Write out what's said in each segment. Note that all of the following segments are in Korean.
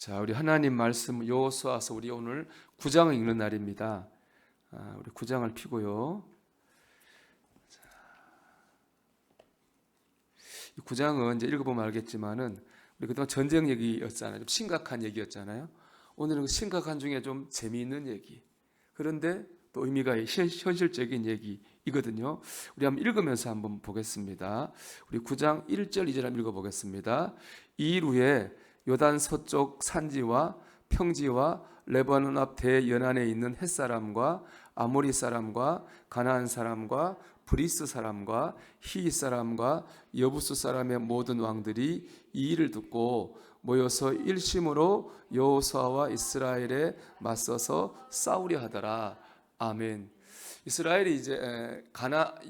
자, 우리 하나님 말씀 여호수아서 우리 오늘 9장을 읽는 날입니다. 우리 9장을 펴고요. 이 9장은 이제 읽어보면 알겠지만은 우리 그동안 전쟁 얘기였잖아요. 좀 심각한 얘기였잖아요. 오늘은 심각한 중에 좀 재미있는 얘기. 그런데 또 의미가 현실적인 얘기이거든요. 우리 한번 읽으면서 한번 보겠습니다. 우리 9장 1절 2절 한번 읽어보겠습니다. 이 일 후에 요단 서쪽 산지와 평지와 레바논 앞 대연안에 있는 햇사람과 아모리 사람과 가나안 사람과 브리스 사람과 히윗 사람과 여부스 사람의 모든 왕들이 이 일을 듣고 모여서 일심으로 여호수아와 이스라엘에 맞서서 싸우려 하더라. 아멘. 이스라엘이 이제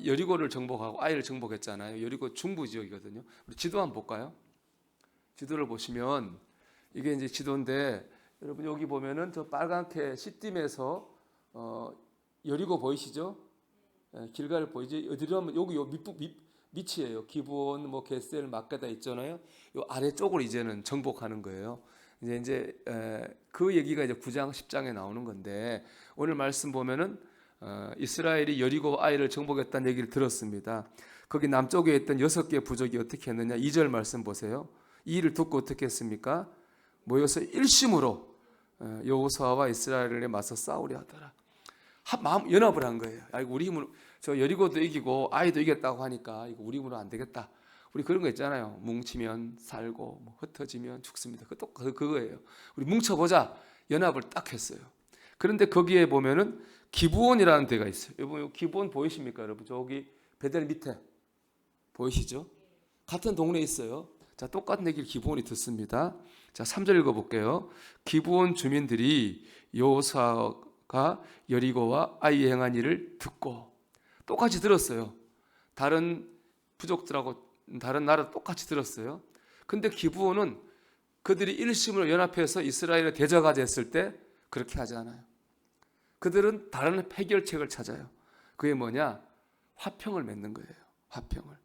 여리고를 정복하고 아이를 정복했잖아요. 여리고 중부 지역이거든요. 우리 지도 한번 볼까요? 지도를 보시면 이게 이제 지도인데 여러분 여기 보면은 저 빨갛게 시딤에서 여리고 보이시죠? 길가를 보이죠? 어디로 하면 여기 밑이에요. 기브온, 뭐 게셀, 막게다 있잖아요. 요 아래쪽으로 이제는 정복하는 거예요. 이제 그 얘기가 이제 9장, 10장에 나오는 건데 오늘 말씀 보면은 이스라엘이 여리고 아이를 정복했다는 얘기를 들었습니다. 거기 남쪽에 있던 6개의 부족이 어떻게 했느냐? 2절 말씀 보세요. 이 일을 듣고 어떻게 했습니까? 모여서 일심으로 여호수아와 이스라엘에 맞서 싸우려 하더라. 마음 연합을 한 거예요. 우리 힘으로 저 여리고도 이기고 아이도 이겼다고 하니까 이거 우리 힘으로 안 되겠다. 우리 그런 거 있잖아요. 뭉치면 살고 뭐 흩어지면 죽습니다. 그거예요. 우리 뭉쳐보자. 연합을 딱 했어요. 그런데 거기에 보면은 기브온이라는 데가 있어요. 여러분 기브온 보이십니까, 여러분? 저기 베델 밑에 보이시죠? 같은 동네에 있어요. 자, 똑같은 얘기를 기브온이 듣습니다. 자, 3절 읽어볼게요. 기브온 주민들이 여호수아가 여리고와 아이에 행한 일을 듣고 똑같이 들었어요. 다른 부족들하고 다른 나라 똑같이 들었어요. 근데 기브온은 그들이 일심으로 연합해서 이스라엘을 대적하자 했을 때 그렇게 하지 않아요. 그들은 다른 해결책을 찾아요. 그게 뭐냐? 화평을 맺는 거예요. 화평을.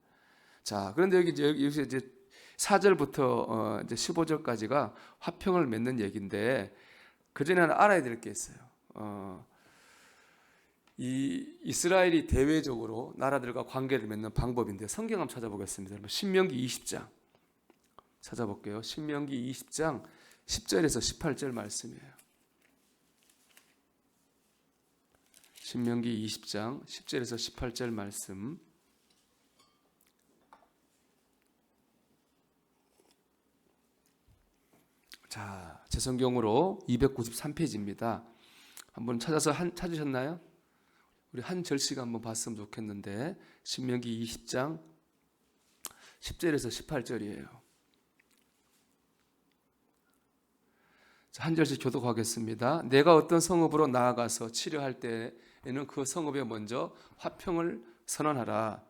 자, 그런데 여기서 이제 4절부터 이제 15절까지가 화평을 맺는 얘기인데 그 전에는 알아야 될 게 있어요. 이 이스라엘이 대외적으로 나라들과 관계를 맺는 방법인데 성경 한번 찾아보겠습니다. 신명기 20장 찾아볼게요. 신명기 20장 10절에서 18절 말씀이에요. 신명기 20장 10절에서 18절 말씀. 자, 제 성경으로 293페이지입니다. 한번 찾으셨나요? 우리 한 절씩 한번 봤으면 좋겠는데 신명기 20장 10절에서 18절이에요. 자, 한 절씩 교독하겠습니다. 내가 어떤 성읍으로 나아가서 치료할 때에는 그 성읍에 먼저 화평을 선언하라.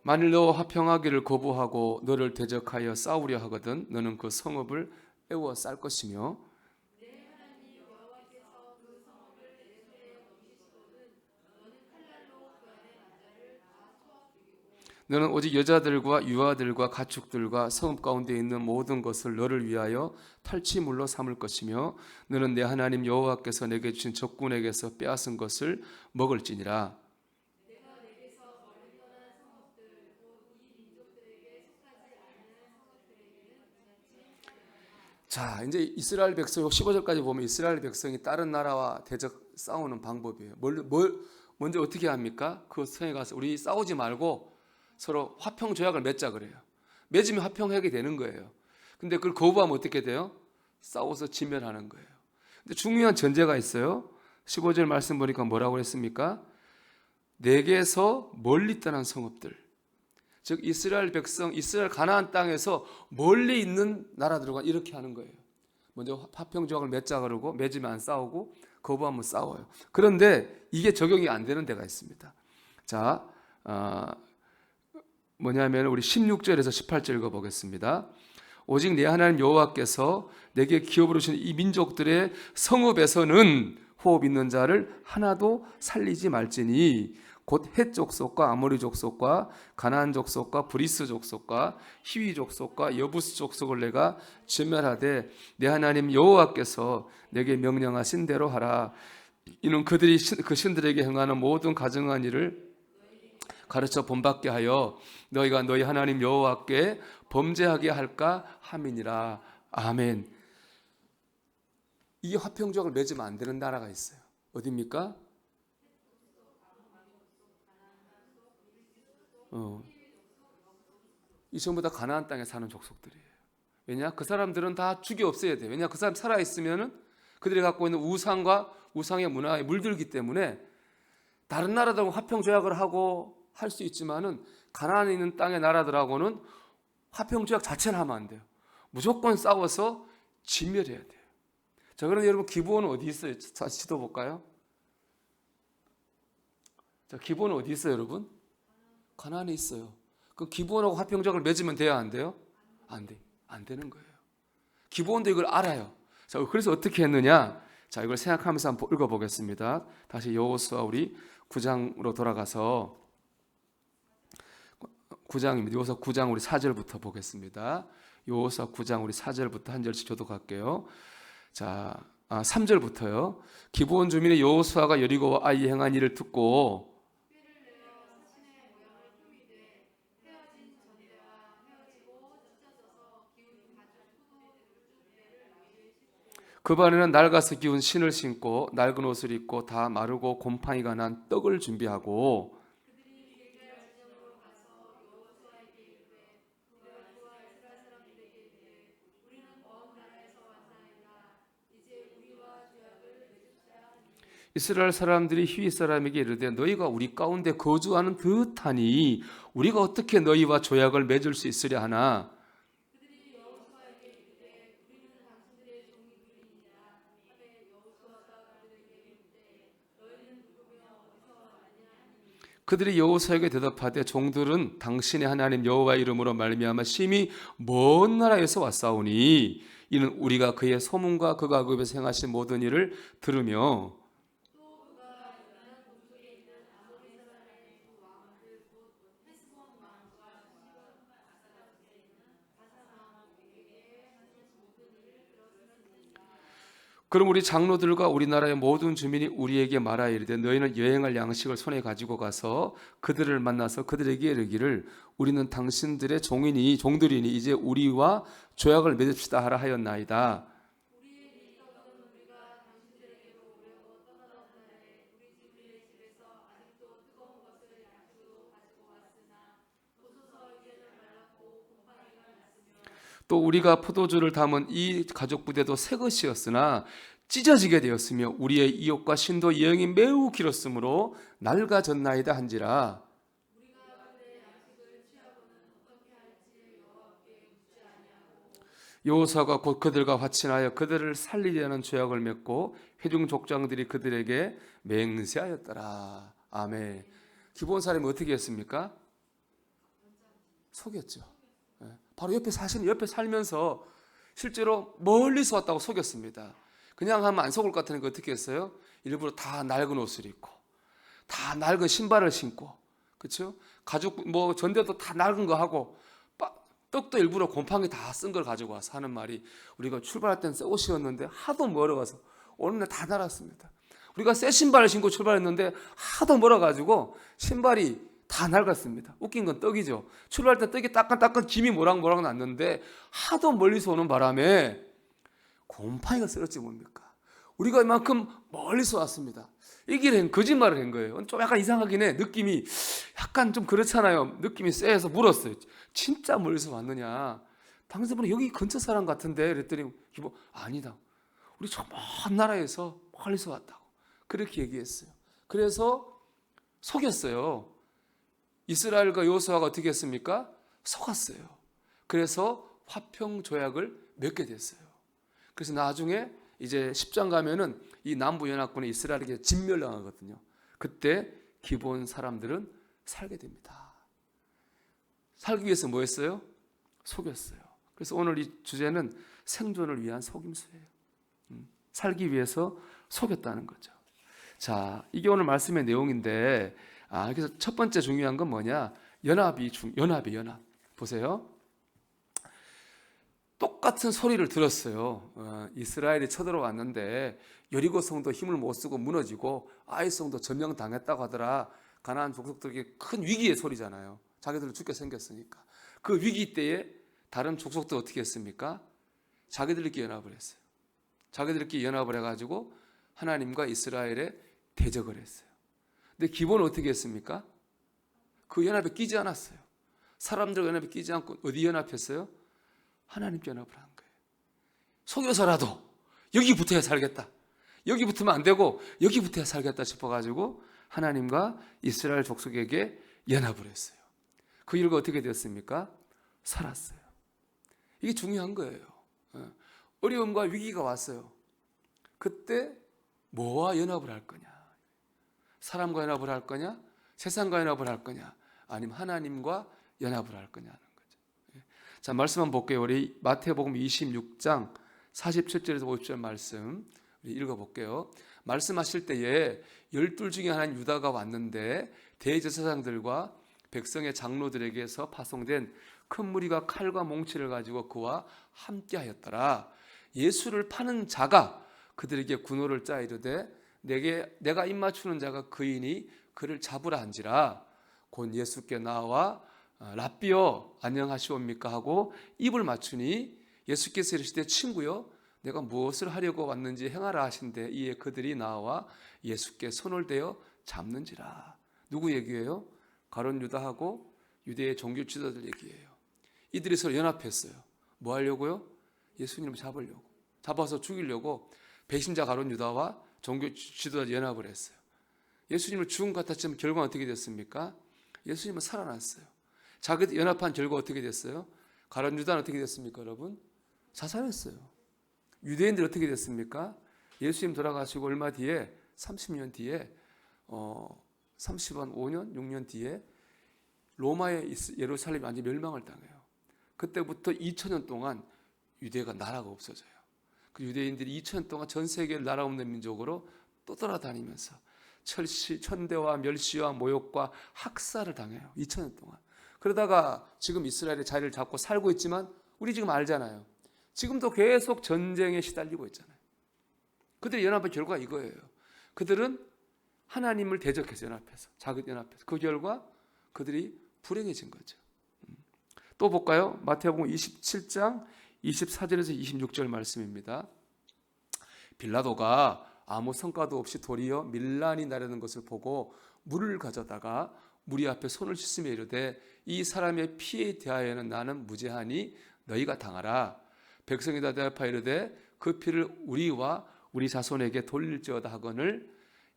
만일 너 화평하기를 거부하고 너를 대적하여 싸우려 하거든 너는 그 성읍을 애워 쌀 것이며 너는 오직 여자들과 유아들과 가축들과 성읍 가운데 있는 모든 것을 너를 위하여 탈취물로 삼을 것이며 너는 내 하나님 여호와께서 내게 주신 적군에게서 빼앗은 것을 먹을지니라. 자, 이제 이스라엘 백성 15절까지 보면 이스라엘 백성이 다른 나라와 대적 싸우는 방법이에요. 먼저 어떻게 합니까? 그 성에 가서 우리 싸우지 말고 서로 화평 조약을 맺자 그래요. 맺으면 화평하게 되는 거예요. 근데 그걸 거부하면 어떻게 돼요? 싸워서 진멸하는 거예요. 근데 중요한 전제가 있어요. 15절 말씀 보니까 뭐라고 했습니까? 내게서 멀리 떠난 성읍들. 즉 이스라엘 백성, 이스라엘 가나안 땅에서 멀리 있는 나라들과 이렇게 하는 거예요. 먼저 화평 조약을 맺자 그러고 맺으면 안 싸우고 거부하면 싸워요. 그런데 이게 적용이 안 되는 데가 있습니다. 자, 뭐냐면 우리 16절에서 18절 읽어보겠습니다. 오직 내 하나님 여호와께서 내게 기업으로 주신 이 민족들의 성읍에서는 호흡 있는 자를 하나도 살리지 말지니 곧 헷 족속과 아모리 족속과 가나안 족속과 브리스 족속과 히위 족속과 여부스 족속을 내가 진멸하되 내 하나님 여호와께서 내게 명령하신 대로 하라. 이는 그들이 그 신들에게 행하는 모든 가증한 일을 가르쳐 본받게 하여 너희가 너희 하나님 여호와께 범죄하게 할까 함이니라. 아멘. 이 화평조약을 맺으면 안 되는 나라가 있어요. 어디입니까? 이 전부 다 가나안 땅에 사는 족속들이에요. 왜냐? 그 사람들은 다 죽여 없애야 돼요. 왜냐? 그 사람 살아있으면 그들이 갖고 있는 우상과 우상의 문화에 물들기 때문에 다른 나라들하고 화평조약을 하고 할 수 있지만은 가나안에 있는 땅의 나라들하고는 화평조약 자체를 하면 안 돼요. 무조건 싸워서 진멸해야 돼요. 자, 그런데 여러분 기브온은 어디 있어요? 다시 지도 볼까요? 자, 기브온은 어디 있어요, 여러분? 가나안에 있어요. 그럼 기브온하고 화평조약을 맺으면 돼야 안 돼요? 안 돼. 안 되는 거예요. 기브온도 이걸 알아요. 자, 그래서 어떻게 했느냐? 자, 이걸 생각하면서 한번 읽어보겠습니다. 다시 여호수아 우리 9장으로 돌아가서 9장입니다. 여호수아 9장 우리 4절부터 보겠습니다. 여호수아 9장 우리 4절부터 한 절씩 저도 갈게요. 자, 3절부터요. 기브온 주민의 여호수아가 여리고와 아이에 행한 일을 듣고 그 반에는 낡아서 기운 신을 신고 낡은 옷을 입고 다 마르고 곰팡이가 난 떡을 준비하고 이스라엘 사람들이 히위 사람에게 이르되 너희가 우리 가운데 거주하는 듯하니 우리가 어떻게 너희와 조약을 맺을 수 있으랴 하나 그들이 여호수아에게 대답하되 종들은 당신의 하나님 여호와의 이름으로 말미암아 심히 먼 나라에서 왔사오니 이는 우리가 그의 소문과 그가 그 집에서 행하신 모든 일을 들으며 그럼 우리 장로들과 우리나라의 모든 주민이 우리에게 말하여 이르되 너희는 여행할 양식을 손에 가지고 가서 그들을 만나서 그들에게 이르기를 우리는 당신들의 종들이니 이제 우리와 조약을 맺읍시다 하라 하였나이다. 또 우리가 포도주를 담은 이 가죽 부대도 새 것이었으나 찢어지게 되었으며 우리의 이욕과 신도 여행이 매우 길었으므로 낡아졌나이다 한지라. 여호수아가 곧 그들과 화친하여 그들을 살리려는 조약을 맺고 회중 족장들이 그들에게 맹세하였더라. 아멘. 기브온 사람이 어떻게 했습니까? 속였죠. 바로 옆에 살면서 실제로 멀리서 왔다고 속였습니다. 그냥 하면 안 속을 것 같으니까 어떻게 했어요? 일부러 다 낡은 옷을 입고 다 낡은 신발을 신고 그렇죠? 가죽 뭐 전대도 다 낡은 거 하고 떡도 일부러 곰팡이 다 쓴 걸 가지고 와서 하는 말이 우리가 출발할 때는 새 옷이었는데 하도 멀어가서 오늘날 다 낡았습니다. 우리가 새 신발을 신고 출발했는데 하도 멀어가지고 신발이 다 낡았습니다. 웃긴 건 떡이죠. 출발할 때 떡이 따끈따끈 김이 모락모락 났는데 하도 멀리서 오는 바람에 곰팡이가 쓸었지 뭡니까? 우리가 이만큼 멀리서 왔습니다. 이 길엔 거짓말을 한 거예요. 좀 약간 이상하긴 해. 느낌이 약간 좀 그렇잖아요. 느낌이 쎄해서 물었어요. 진짜 멀리서 왔느냐? 당신분은 여기 근처 사람 같은데 그랬더니 아니다. 우리 저 먼 나라에서 멀리서 왔다고. 그렇게 얘기했어요. 그래서 속였어요. 이스라엘과 여호수아가 어떻게 했습니까? 속았어요. 그래서 화평 조약을 맺게 됐어요. 그래서 나중에 이제 10장 가면은 이 남부 연합군이 이스라엘에게 진멸당하거든요. 그때 기브온 사람들은 살게 됩니다. 살기 위해서 뭐 했어요? 속였어요. 그래서 오늘 이 주제는 생존을 위한 속임수예요. 살기 위해서 속였다는 거죠. 자, 이게 오늘 말씀의 내용인데, 그래서 첫 번째 중요한 건 뭐냐? 연합. 보세요. 똑같은 소리를 들었어요. 이스라엘이 쳐들어왔는데 여리고 성도 힘을 못 쓰고 무너지고 아이 성도 점령당했다고 하더라. 가나안 족속들에게 큰 위기의 소리잖아요. 자기들도 죽게 생겼으니까. 그 위기 때에 다른 족속도 어떻게 했습니까? 자기들끼리 연합을 했어요. 자기들끼리 연합을 해가지고 하나님과 이스라엘에 대적을 했어요. 근데 기본은 어떻게 했습니까? 그 연합에 끼지 않았어요. 사람들과 연합에 끼지 않고 어디 연합했어요? 하나님께 연합을 한 거예요. 속여서라도 여기 붙어야 살겠다. 여기 붙으면 안 되고 여기 붙어야 살겠다 싶어가지고 하나님과 이스라엘 족속에게 연합을 했어요. 그 결과 어떻게 되었습니까? 살았어요. 이게 중요한 거예요. 어려움과 위기가 왔어요. 그때 뭐와 연합을 할 거냐? 사람과 연합을 할 거냐? 세상과 연합을 할 거냐? 아니면 하나님과 연합을 할 거냐는 거죠. 자, 말씀 한번 볼게요. 우리 마태복음 26장 47절에서 50절 말씀 우리 읽어볼게요. 말씀하실 때에 12 중에 하나인 유다가 왔는데 대제사장들과 백성의 장로들에게서 파송된 큰 무리가 칼과 몽치를 가지고 그와 함께하였더라. 예수를 파는 자가 그들에게 군호를 짜 이르되 내가 입맞추는 자가 그이니 그를 잡으라 한지라. 곧 예수께 나와 랍비여 안녕하시옵니까 하고 입을 맞추니 예수께서 이르시되 친구여 내가 무엇을 하려고 왔는지 행하라 하신대. 이에 그들이 나와 예수께 손을 대어 잡는지라. 누구 얘기예요? 가룟 유다하고 유대의 종교 지도자들 얘기예요. 이들이 서로 연합했어요. 뭐 하려고요? 예수님을 잡으려고. 잡아서 죽이려고 배신자 가룟 유다와 종교 지도자 연합을 했어요. 예수님을 죽은 것 같았지만 결과는 어떻게 됐습니까? 예수님은 살아났어요. 자기 연합한 결과 어떻게 됐어요? 가룟 유다는 어떻게 됐습니까, 여러분? 자살했어요. 유대인들 어떻게 됐습니까? 예수님 돌아가시고 얼마 뒤에 30년 뒤에 35년, 6년 뒤에 로마의 예루살렘이 완전히 멸망을 당해요. 그때부터 2000년 동안 유대가 나라가 없어져요. 그 유대인들이 2000년 동안 전 세계를 나라 없는 민족으로 또 돌아다니면서 천대와 멸시와 모욕과 학살을 당해요. 2000년 동안. 그러다가 지금 이스라엘의 자리를 잡고 살고 있지만 우리 지금 알잖아요. 지금도 계속 전쟁에 시달리고 있잖아요. 그들의 연합의 결과가 이거예요. 그들은 하나님을 대적해서 연합해서 자기 연합해서 그 결과 그들이 불행해진 거죠. 또 볼까요? 마태복음 27장 24절에서 26절 말씀입니다. 빌라도가 아무 성과도 없이 도리어 밀란이 나려는 것을 보고 물을 가져다가 무리 앞에 손을 씻으며 이르되 이 사람의 피에 대하여는 나는 무죄하니 너희가 당하라. 백성이 다 대답하여 이르되 그 피를 우리와 우리 자손에게 돌릴지어다 하거늘.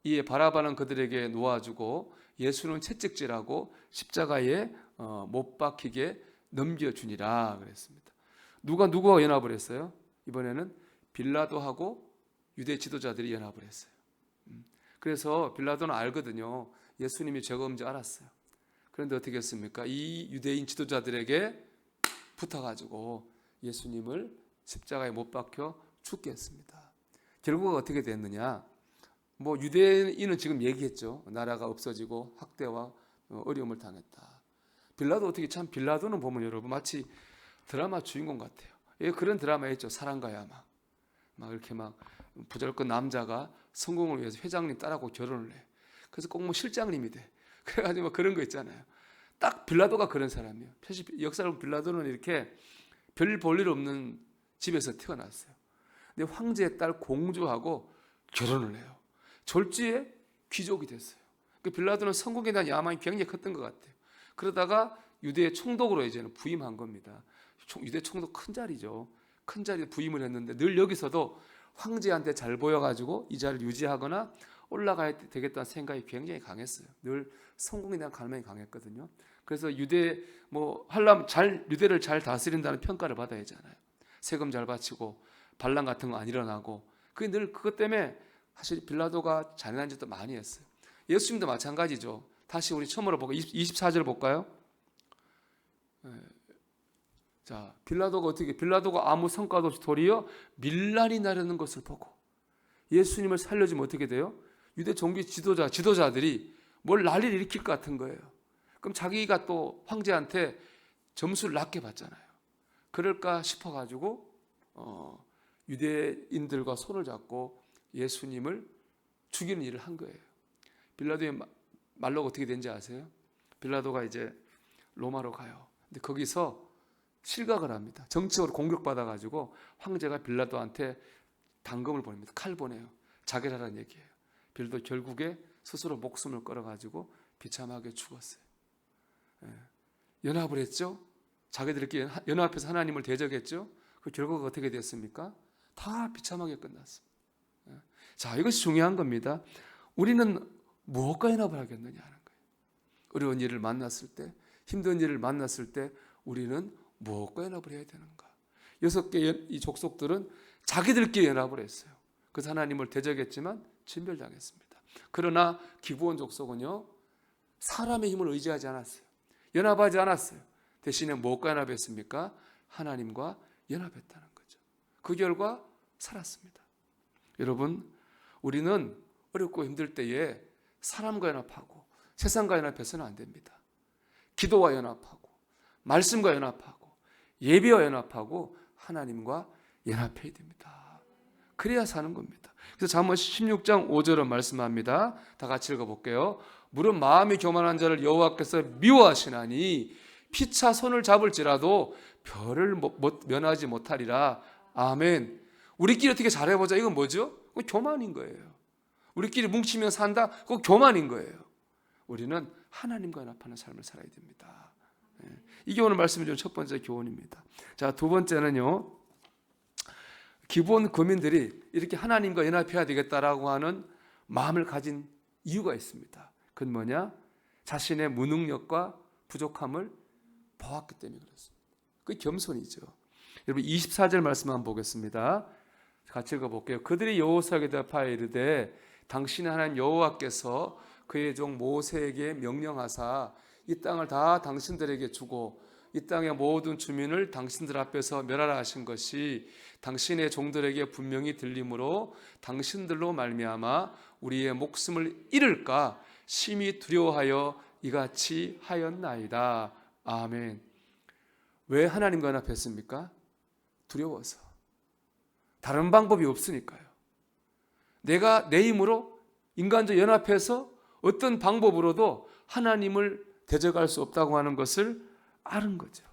이에 바라바는 그들에게 놓아주고 예수는 채찍질하고 십자가에 못 박히게 넘겨주니라 그랬습니다. 누구와 연합을 했어요? 이번에는 빌라도하고 유대 지도자들이 연합을 했어요. 그래서 빌라도는 알거든요. 예수님이 죄가 없는지 알았어요. 그런데 어떻게 했습니까? 이 유대인 지도자들에게 붙어가지고 예수님을 십자가에 못 박혀 죽게 했습니다. 결과가 어떻게 됐느냐? 뭐 유대인은 지금 얘기했죠. 나라가 없어지고 학대와 어려움을 당했다. 빌라도 어떻게 참 빌라도는 보면 여러분 마치 드라마 주인공 같아요. 예, 그런 드라마 있죠. 사랑과 야망. 막 이렇게 막 부절건 남자가 성공을 위해서 회장님 딸하고 결혼을 해. 그래서 꼭 뭐 실장님이 돼. 그래가지고 그런 거 있잖아요. 딱 빌라도가 그런 사람이에요. 사실 역사로 빌라도는 이렇게 별 볼 일 없는 집에서 태어났어요. 근데 황제의 딸 공주하고 결혼을 해요. 졸지에 귀족이 됐어요. 빌라도는 성공에 대한 야망이 굉장히 컸던 것 같아요. 그러다가 유대의 총독으로 이제는 부임한 겁니다. 유대 총독 큰 자리죠. 큰 자리에 부임을 했는데 늘 여기서도 황제한테 잘 보여가지고 이 자리를 유지하거나 올라가야 되겠다는 생각이 굉장히 강했어요. 늘 성공에 대한 갈망이 강했거든요. 그래서 유대를 잘 다스린다는 평가를 받아야 하잖아요. 세금 잘 바치고 반란 같은 거 안 일어나고 그게 늘 그것 때문에 사실 빌라도가 잔인한 짓도 많이 했어요. 예수님도 마찬가지죠. 다시 우리 처음으로 보고 24절 볼까요? 자, 빌라도가 아무 성과도 없이 도리어 밀란이 나려는 것을 보고 예수님을 살려주면 어떻게 돼요? 유대 종교 지도자들이 뭘 난리를 일으킬 것 같은 거예요. 그럼 자기가 또 황제한테 점수를 낮게 받잖아요. 그럴까 싶어가지고 유대인들과 손을 잡고 예수님을 죽이는 일을 한 거예요. 빌라도의 말로가 어떻게 된지 아세요? 빌라도가 이제 로마로 가요. 근데 거기서 실각을 합니다. 정치적으로 공격받아가지고 황제가 빌라도한테 단검을 보냅니다. 칼 보내요. 자결하라는 얘기예요. 빌라도 결국에 스스로 목숨을 걸어가지고 비참하게 죽었어요. 연합을 했죠. 자기들끼리 연합해서 하나님을 대적했죠. 그 결과가 어떻게 됐습니까? 다 비참하게 끝났습니다. 자, 이것이 중요한 겁니다. 우리는 무엇과 연합을 하겠느냐 하는 거예요. 어려운 일을 만났을 때, 힘든 일을 만났을 때 우리는 무엇과 연합을 해야 되는가? 6개의 이 족속들은 자기들끼리 연합을 했어요. 그래서 하나님을 대적했지만 진멸당했습니다. 그러나 기브온 족속은요, 사람의 힘을 의지하지 않았어요. 연합하지 않았어요. 대신에 무엇과 연합했습니까? 하나님과 연합했다는 거죠. 그 결과 살았습니다. 여러분, 우리는 어렵고 힘들 때에 사람과 연합하고 세상과 연합해서는 안 됩니다. 기도와 연합하고 말씀과 연합하고 예배와 연합하고 하나님과 연합해야 됩니다. 그래야 사는 겁니다. 그래서 잠언 16장 5절은 말씀합니다. 다 같이 읽어볼게요. 물은 마음이 교만한 자를 여호와께서 미워하시나니 피차 손을 잡을지라도 별을 면하지 못하리라. 아멘. 우리끼리 어떻게 잘해보자. 이건 뭐죠? 그건 교만인 거예요. 우리끼리 뭉치면 산다. 그건 교만인 거예요. 우리는 하나님과 연합하는 삶을 살아야 됩니다. 이게 오늘 말씀해 주는 첫 번째 교훈입니다. 자, 두 번째는요, 기브온 거민들이 이렇게 하나님과 연합해야 되겠다라고 하는 마음을 가진 이유가 있습니다. 그건 뭐냐? 자신의 무능력과 부족함을 보았기 때문에 그렇습니다. 그게 겸손이죠. 여러분 24절 말씀 한번 보겠습니다. 같이 읽어볼게요. 그들이 여호수아에게 대답하여 이르되 당신의 하나님 여호와께서 그의 종 모세에게 명령하사 이 땅을 다 당신들에게 주고 이 땅의 모든 주민을 당신들 앞에서 멸하라 하신 것이 당신의 종들에게 분명히 들림으로 당신들로 말미암아 우리의 목숨을 잃을까 심히 두려워하여 이같이 하였나이다. 아멘. 왜 하나님과 연합했습니까? 두려워서. 다른 방법이 없으니까요. 내가 내 힘으로 인간적 연합해서 어떤 방법으로도 하나님을 대적할 수 없다고 하는 것을 아는 거죠.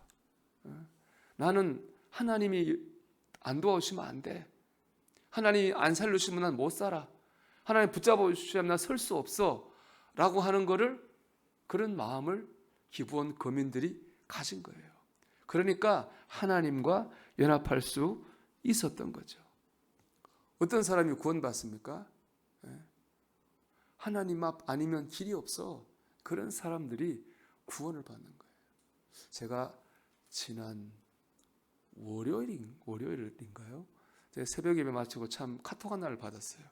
나는 하나님이 안 도와주시면 안 돼. 하나님이 안 살려주시면 난 못 살아. 하나님 붙잡아 주시면 난 설 수 없어. 라고 하는 거를, 그런 마음을 기브온 거민들이 가진 거예요. 그러니까 하나님과 연합할 수 있었던 거죠. 어떤 사람이 구원받습니까? 하나님 앞 아니면 길이 없어. 그런 사람들이 구원을 받는 거예요. 제가 지난 월요일인가요? 제가 새벽 예배 마치고 참 카톡 하나를 받았어요.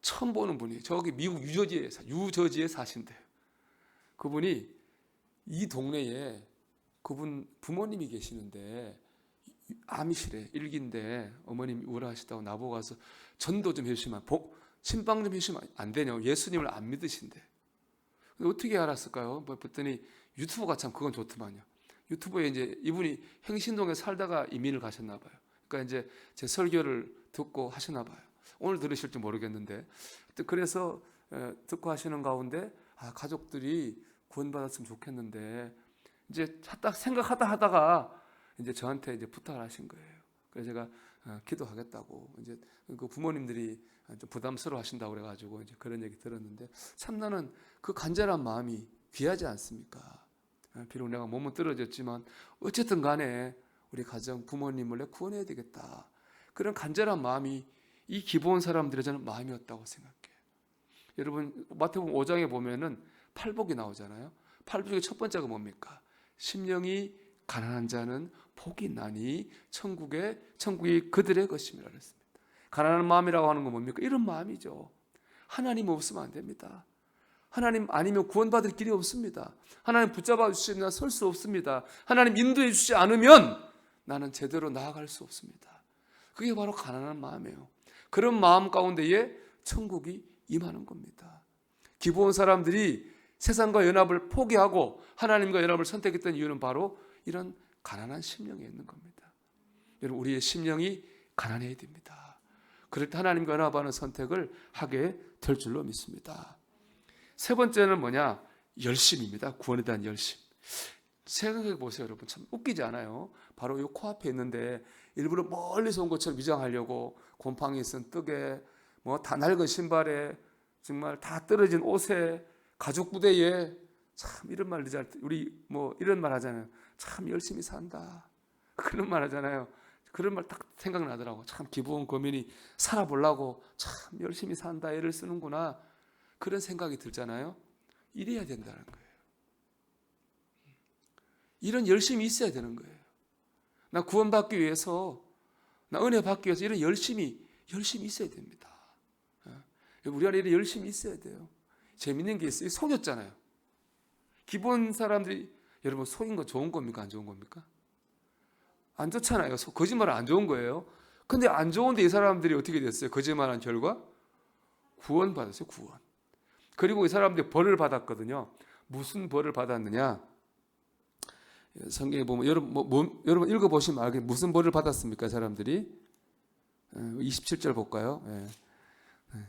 처음 보는 분이 저기 미국 유저지에 사신대요. 그분이 이 동네에 그분 부모님이 계시는데 암이시래. 일기인데 어머님이 우울하시다고 나보고 가서 전도 좀 해주시면, 신방 좀 해주시면 안 되냐고. 예수님을 안 믿으신대. 어떻게 알았을까요? 봤더니 유튜브가 참 그건 좋더만요. 유튜브에 이제 이분이 행신동에 살다가 이민을 가셨나 봐요. 그러니까 이제 제 설교를 듣고 하시나 봐요. 오늘 들으실지 모르겠는데, 그래서 듣고 하시는 가운데 가족들이 구원받았으면 좋겠는데 이제 딱 생각하다가 이제 저한테 이제 부탁을 하신 거예요. 그래서 제가 기도하겠다고. 이제 그 부모님들이 좀 부담스러워 하신다고 그래가지고 이제 그런 얘기 들었는데, 참 나는 그 간절한 마음이 귀하지 않습니까? 비록 내가 몸은 떨어졌지만 어쨌든 간에 우리 가정 부모님을 내 구원해야 되겠다. 그런 간절한 마음이 이 기브온 사람들의 저는 마음이었다고 생각해요. 여러분 마태복음 5장에 보면은 팔복이 나오잖아요. 팔복의 첫 번째가 뭡니까? 심령이 가난한 자는 복이 있나니 천국이 그들의 것임이라 그랬습니다. 가난한 마음이라고 하는 건 뭡니까? 이런 마음이죠. 하나님 없으면 안 됩니다. 하나님 아니면 구원받을 길이 없습니다. 하나님 붙잡아 주시면 설 수 없습니다. 하나님 인도해 주시지 않으면 나는 제대로 나아갈 수 없습니다. 그게 바로 가난한 마음이에요. 그런 마음 가운데에 천국이 임하는 겁니다. 기브온 사람들이 세상과 연합을 포기하고 하나님과 연합을 선택했던 이유는 바로 이런 가난한 심령에 있는 겁니다. 여러분, 우리의 심령이 가난해야 됩니다. 그럴 때 하나님과 연합하는 선택을 하게 될 줄로 믿습니다. 세 번째는 뭐냐? 열심입니다. 구원에 대한 열심. 생각해 보세요, 여러분. 참 웃기지 않아요? 바로 이 코앞에 있는데 일부러 멀리서 온 것처럼 위장하려고 곰팡이 쓴 떡에 뭐 다 낡은 신발에 정말 다 떨어진 옷에 가죽 부대에 참 이런 말 우리 뭐 이런 말 하잖아요. 참 열심히 산다. 그런 말 하잖아요. 그런 말 딱 생각나더라고. 참 기브온 거민이 살아보려고 참 열심히 산다 애를 쓰는구나. 그런 생각이 들잖아요. 이래야 된다는 거예요. 이런 열심이 있어야 되는 거예요. 나 구원받기 위해서, 나 은혜 받기 위해서 이런 열심이 있어야 됩니다. 우리 안에 이런 열심이 있어야 돼요. 재밌는 게 있어요. 속였잖아요. 기본 사람들이, 여러분, 속인 거 좋은 겁니까? 안 좋은 겁니까? 안 좋잖아요. 거짓말은 안 좋은 거예요. 근데 안 좋은데 이 사람들이 어떻게 됐어요? 거짓말한 결과 구원 받았어요. 구원. 그리고 이 사람들이 벌을 받았거든요. 무슨 벌을 받았느냐? 성경에 보면 여러분 읽어보시면 알겠 무슨 벌을 받았습니까? 사람들이 27절 볼까요?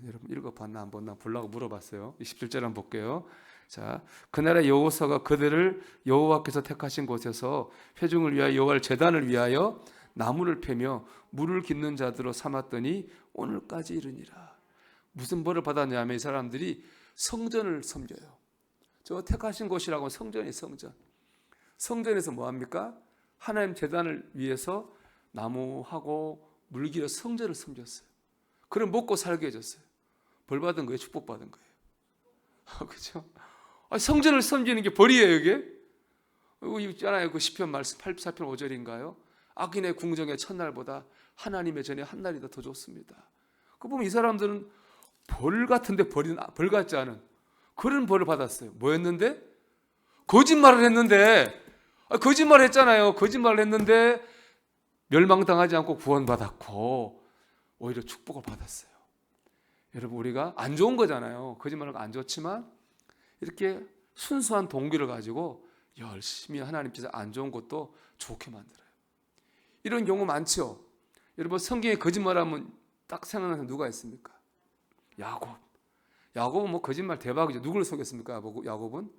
여러분 읽어봤나 안 봤나 보려고 물어봤어요. 27절 한번 볼게요. 자, 그날에 여호수아가 그들을 여호와께서 택하신 곳에서 회중을 위하여 여호와의 제단을 위하여 나무를 패며 물을 깃는 자들로 삼았더니 오늘까지 이르니라. 무슨 벌을 받았냐면 이 사람들이 성전을 섬겨요. 저 택하신 곳이라고 성전이 성전. 성전에서 뭐합니까? 하나님 제단을 위해서 나무하고 물기로 성전을 섬겼어요. 그럼 먹고 살게 해줬어요. 벌 받은 거예요? 축복 받은 거예요? 그렇죠? 성전을 섬기는 게 벌이에요, 이게? 이거 있잖아요. 그 시편 말씀 84편 5절인가요? 악인의 궁정의 첫날보다 하나님의 전에 한 날이 더 좋습니다. 그 보면 이 사람들은 벌 같은데 벌 같지 않은 그런 벌을 받았어요. 뭐였는데? 거짓말을 했는데, 거짓말을 했잖아요. 거짓말을 했는데 멸망당하지 않고 구원받았고 오히려 축복을 받았어요. 여러분, 우리가 안 좋은 거잖아요. 거짓말은 안 좋지만 이렇게 순수한 동기를 가지고 열심히 하나님께서 안 좋은 것도 좋게 만들어요. 이런 경우 많죠. 여러분, 성경에 거짓말하면 딱 생각나는 사람 누가 있습니까? 야곱. 야곱은 뭐 거짓말 대박이죠. 누구를 속였습니까? 야곱은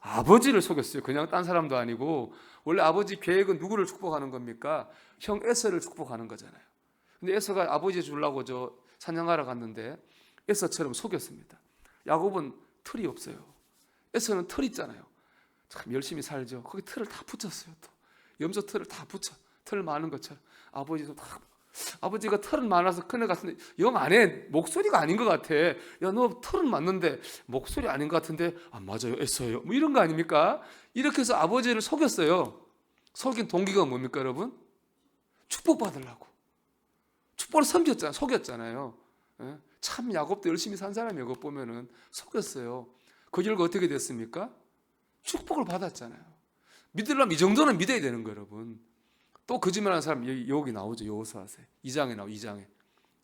아버지를 속였어요. 그냥 딴 사람도 아니고. 원래 아버지 계획은 누구를 축복하는 겁니까? 형 에서를 축복하는 거잖아요. 근데 에서가 아버지 주려고 저 사냥하러 갔는데 에서처럼 속였습니다. 야곱은 털이 없어요. 에서는 털 있잖아요. 참 열심히 살죠. 거기 털을 다 붙였어요. 또 염소 털을 다 붙여. 털 많은 것처럼. 아버지가 털은 많아서 큰애 같은데 영 안에 목소리가 아닌 것 같아. 야, 너 털은 맞는데 목소리 아닌 것 같은데. 아, 맞아요. 애써요. 뭐 이런 거 아닙니까? 이렇게 해서 아버지를 속였어요. 속인 동기가 뭡니까, 여러분? 축복받으려고. 축복을 속였잖아요. 참 야곱도 열심히 산 사람이에요. 그거 보면은 속였어요. 그 결과 어떻게 됐습니까? 축복을 받았잖아요. 믿으려면 이 정도는 믿어야 되는 거예요, 여러분. 또 거짓말하는 사람 여기 나오죠. 여호수아서 2장에 나오죠. 2장에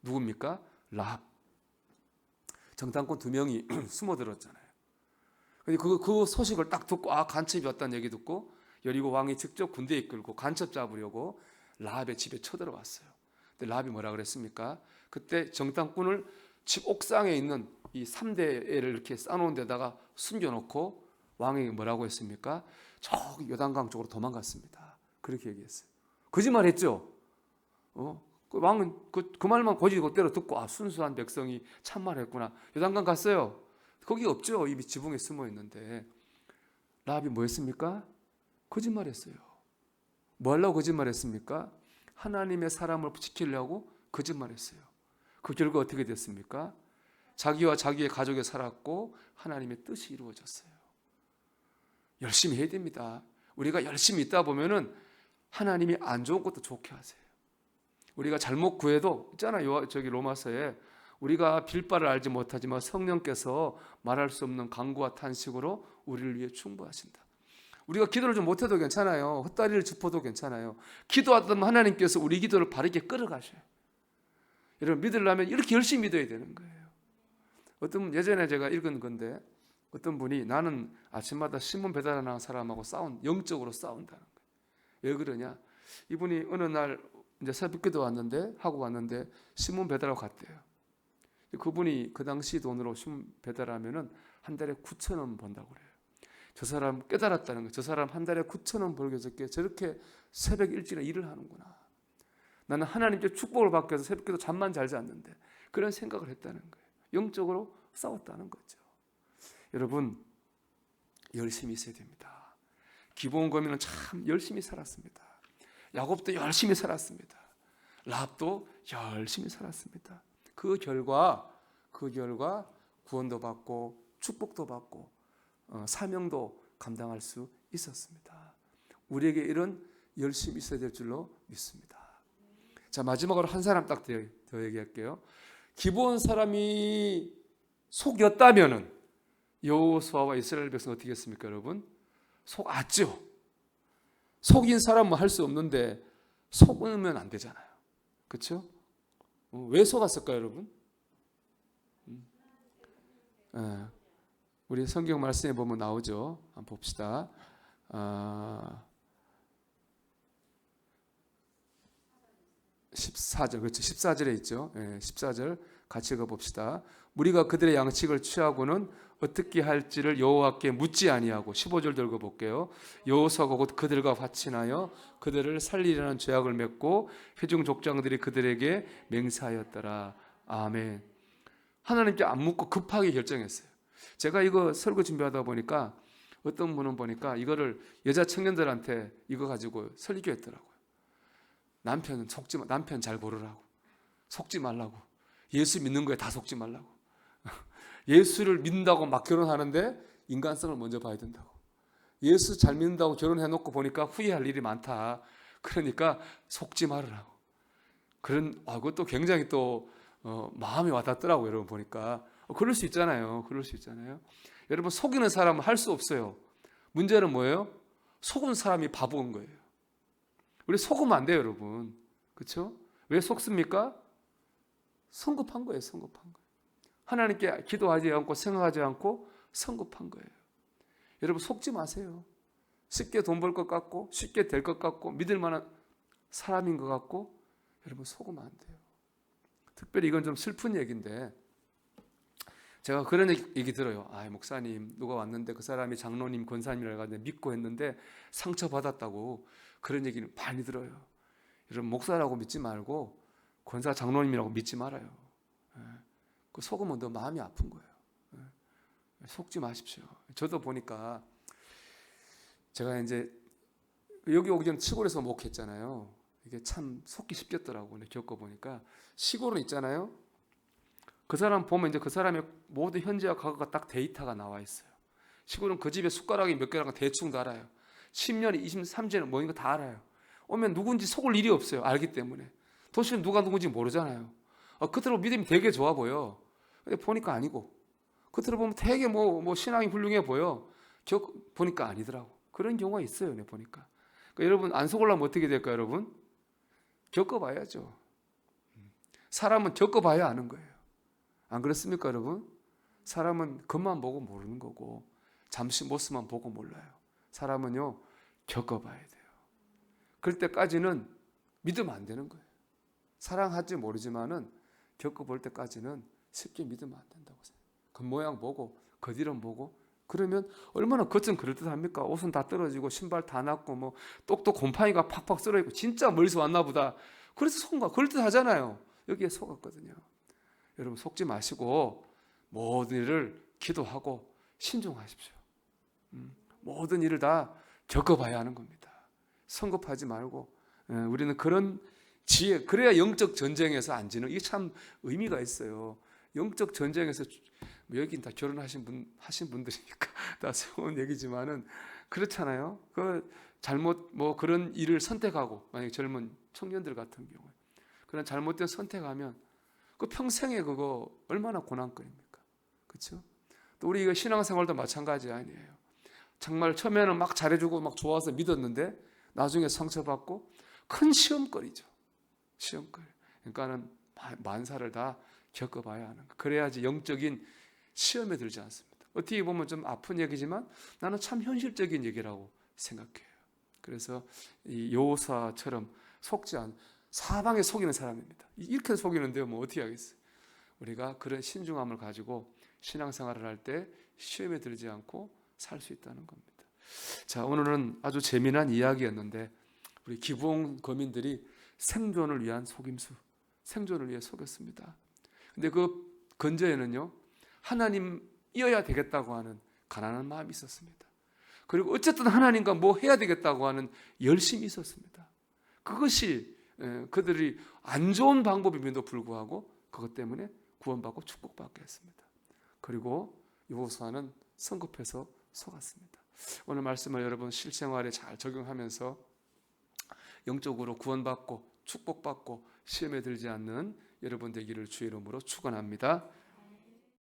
누굽니까? 라합. 정탐꾼 2명이 숨어들었잖아요. 근데 그 소식을 딱 듣고 간첩이 왔다는 얘기 듣고 여리고 왕이 직접 군대 이끌고 간첩 잡으려고 라합의 집에 쳐들어왔어요. 근데 라합이 뭐라 그랬습니까? 그때 정탐꾼을 집 옥상에 있는 이 3대를 이렇게 쌓아놓은 데다가 숨겨놓고 왕에게 뭐라고 했습니까? 저기 요단강 쪽으로 도망갔습니다. 그렇게 얘기했어요. 거짓말 했죠? 그 왕은 그 말만 고지고대로 듣고 순수한 백성이 참말했구나. 요단강 갔어요. 거기 없죠. 이미 지붕에 숨어 있는데. 라합이 뭐 했습니까? 거짓말했어요. 뭐 하려고 거짓말했습니까? 하나님의 사람을 지키려고 거짓말했어요. 그 결과 어떻게 됐습니까? 자기와 자기의 가족이 살았고 하나님의 뜻이 이루어졌어요. 열심히 해야 됩니다. 우리가 열심히 있다 보면은 하나님이 안 좋은 것도 좋게 하세요. 우리가 잘못 구해도 있잖아요. 저기 로마서에 우리가 빌 바를 알지 못하지만 성령께서 말할 수 없는 간구와 탄식으로 우리를 위해 충고하신다. 우리가 기도를 좀 못해도 괜찮아요. 헛다리를 짚어도 괜찮아요. 기도하다 보면 하나님께서 우리 기도를 바르게 끌어가셔요. 여러분, 믿으려면 이렇게 열심히 믿어야 되는 거예요. 예전에 제가 읽은 건데 어떤 분이 나는 아침마다 신문 배달하는 사람하고 영적으로 싸운다는 거예요. 왜 그러냐? 이분이 어느 날 이제 새벽기도 하고 왔는데 신문 배달하고 갔대요. 그분이 그 당시 돈으로 신문 배달하면은 한 달에 9,000원 번다고 그래요. 저 사람 깨달았다는 거예요. 저 사람 한 달에 9,000원 벌게 저렇게 새벽 일찍에 일을 하는구나. 나는 하나님께 축복을 받기 위해서 새벽기도 잠만 잘 잤는데 그런 생각을 했다는 거예요. 영적으로 싸웠다는 거죠. 여러분 열심히 있어야 됩니다. 기브온 거민은 참 열심히 살았습니다. 야곱도 열심히 살았습니다. 라합도 열심히 살았습니다. 그 결과 구원도 받고 축복도 받고 사명도 감당할 수 있었습니다. 우리에게 이런 열심히 있어야 될 줄로 믿습니다. 자, 마지막으로 한 사람 딱 더 얘기할게요. 기브온 사람이 속였다면은 여호수아와 이스라엘 백성 어떻게 했습니까, 여러분? 속았죠. 속인 사람은 할 수 없는데 속으면 안 되잖아요. 그렇죠? 왜 속았을까요, 여러분? 우리 성경 말씀에 보면 나오죠. 한번 봅시다. 14절, 그렇죠. 14절에 있죠. 14절 같이 읽어봅시다. 무리가 그들의 양식을 취하고는 어떻게 할지를 여호와께 묻지 아니하고 15절 들고 볼게요. 여호수아가 곧 그들과 화친하여 그들을 살리려는 죄악을 맺고 회중 족장들이 그들에게 맹세하였더라. 아멘. 하나님께 안 묻고 급하게 결정했어요. 제가 이거 설교 준비하다 보니까 어떤 분은 보니까 이거를 여자 청년들한테 이거 가지고 설교했더라고요. 남편 잘 고르라고, 속지 말라고, 예수 믿는 거에 다 속지 말라고. 예수를 믿는다고 막 결혼하는데 인간성을 먼저 봐야 된다고. 예수 잘 믿는다고 결혼해놓고 보니까 후회할 일이 많다. 그러니까 속지 말으라고. 그것도 굉장히 또 마음이 와닿더라고요. 여러분 보니까 그럴 수 있잖아요. 여러분 속이는 사람은 할 수 없어요. 문제는 뭐예요? 속은 사람이 바보인 거예요. 우리 속으면 안 돼요, 여러분. 그렇죠? 왜 속습니까? 성급한 거예요. 하나님께 기도하지 않고 생각하지 않고 성급한 거예요. 여러분 속지 마세요. 쉽게 돈 벌 것 같고 쉽게 될 것 같고 믿을 만한 사람인 것 같고 여러분 속으면 안 돼요. 특별히 이건 좀 슬픈 얘기인데 제가 그런 얘기 들어요. 목사님 누가 왔는데 그 사람이 장로님 권사님이라고 하는데 믿고 했는데 상처받았다고 그런 얘기는 많이 들어요. 여러분 목사라고 믿지 말고 권사 장로님이라고 믿지 말아요. 그 속으면 더 마음이 아픈 거예요. 속지 마십시오. 저도 보니까 제가 이제 여기 오기 전 시골에서 목했잖아요. 이게 참 속기 쉽겠더라고요. 겪어보니까 시골은 있잖아요. 그 사람 보면 이제 그 사람의 모든 현재와 과거가 딱 데이터가 나와 있어요. 시골은 그 집에 숟가락이 몇 개라는 거 대충 다 알아요. 10년, 20년, 30년 뭐인 거 다 알아요. 오면 누군지 속을 일이 없어요. 알기 때문에. 도시는 누가 누군지 모르잖아요. 겉으로 믿음이 되게 좋아 보여. 근데 보니까 아니고. 겉으로 보면 되게 뭐 신앙이 훌륭해 보여. 보니까 아니더라고. 그런 경우가 있어요. 보니까. 그러니까 여러분 안 속으려면 어떻게 될까요, 여러분? 겪어봐야죠. 사람은 겪어봐야 아는 거예요. 안 그렇습니까, 여러분? 사람은 겉만 보고 모르는 거고 잠시 모습만 보고 몰라요. 사람은요 겪어봐야 돼요. 그럴 때까지는 믿으면 안 되는 거예요. 사랑할지 모르지만은 겪어볼 때까지는 쉽게 믿으면 안 된다고 생각해요. 겉모양 보고 겉이름 보고 그러면 얼마나 겉은 그럴듯합니까? 옷은 다 떨어지고 신발 다 났고 뭐 똑똑 곰팡이가 팍팍 쓸어있고 진짜 멀리서 왔나 보다. 그래서 속은 거 그럴듯하잖아요. 여기에 속았거든요. 여러분 속지 마시고 모든 일을 기도하고 신중하십시오. 모든 일을 다 겪어봐야 하는 겁니다. 성급하지 말고 우리는 그런 지혜, 그래야 영적 전쟁에서 안 지는 이게 참 의미가 있어요. 영적 전쟁에서 여긴 다 결혼하신 분들이니까 다 세운 얘기지만은 그렇잖아요. 그 잘못 그런 일을 선택하고 만약 젊은 청년들 같은 경우에 그런 잘못된 선택하면 그 평생에 그거 얼마나 고난거리입니까? 그렇죠? 또 우리 이거 신앙생활도 마찬가지 아니에요. 정말 처음에는 막 잘해주고 막 좋아서 믿었는데 나중에 상처받고 큰 시험거리죠. 시험거리. 그러니까는 만사를 다 겪어봐야 하는 거. 그래야지 영적인 시험에 들지 않습니다. 어떻게 보면 좀 아픈 얘기지만 나는 참 현실적인 얘기라고 생각해요. 그래서 이 여호수아처럼 속지 않은 사방에 속이는 사람입니다. 이렇게 속이는데요, 뭐 어떻게 하겠어요? 우리가 그런 신중함을 가지고 신앙생활을 할 때 시험에 들지 않고 살 수 있다는 겁니다. 자, 오늘은 아주 재미난 이야기였는데 우리 기부원 거민들이 생존을 위한 속임수, 생존을 위해 속였습니다. 근데 그 근저에는요, 하나님이어야 되겠다고 하는 가난한 마음이 있었습니다. 그리고 어쨌든 하나님과 뭐 해야 되겠다고 하는 열심이 있었습니다. 그것이 그들이 안 좋은 방법임에도 불구하고 그것 때문에 구원받고 축복받게 했습니다. 그리고 여호수아는 성급해서 속았습니다. 오늘 말씀을 여러분 실생활에 잘 적용하면서 영적으로 구원받고 축복받고 시험에 들지 않는 여러분 되기를 주의 이름으로 축원합니다.